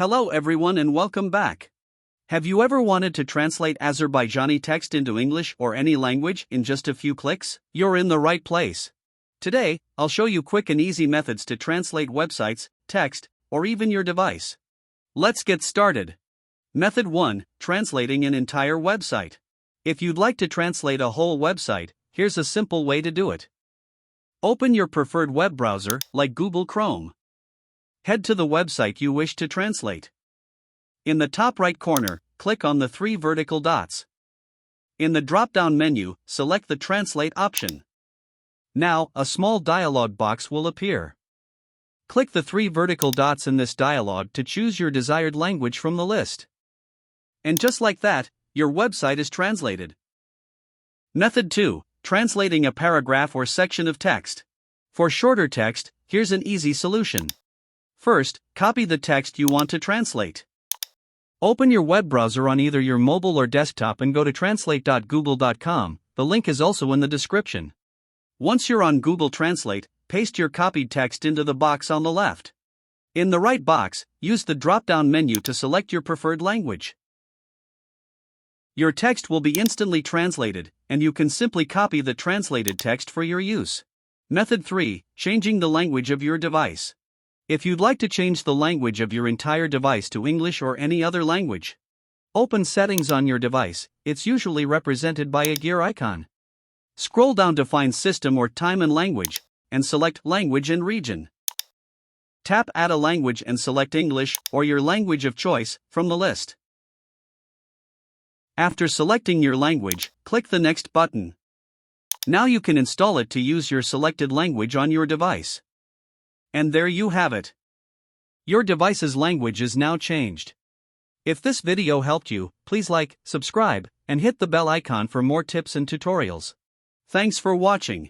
Hello everyone and welcome back. Have you ever wanted to translate Azerbaijani text into English or any language in just a few clicks? You're in the right place. Today, I'll show you quick and easy methods to translate websites, text, or even your device. Let's get started. Method 1. Translating an entire website. If you'd like to translate a whole website, here's a simple way to do it. Open your preferred web browser, like Google Chrome. Head to the website you wish to translate. In the top right corner, click on the three vertical dots. In the drop-down menu, select the Translate option. Now, a small dialog box will appear. Click the three vertical dots in this dialog to choose your desired language from the list. And just like that, your website is translated. Method 2. Translating a paragraph or section of text. For shorter text, here's an easy solution. First, copy the text you want to translate. Open your web browser on either your mobile or desktop and go to translate.google.com. The link is also in the description. Once you're on Google Translate, paste your copied text into the box on the left. In the right box, use the drop-down menu to select your preferred language. Your text will be instantly translated, and you can simply copy the translated text for your use. Method 3. Changing the language of your device. If you'd like to change the language of your entire device to English or any other language, open Settings on your device. It's usually represented by a gear icon. Scroll down to find System or Time and Language, and select Language and Region. Tap Add a language and select English or your language of choice from the list. After selecting your language, click the Next button. Now you can install it to use your selected language on your device. And there you have it. Your device's language is now changed. If this video helped you, please like, subscribe, and hit the bell icon for more tips and tutorials. Thanks for watching.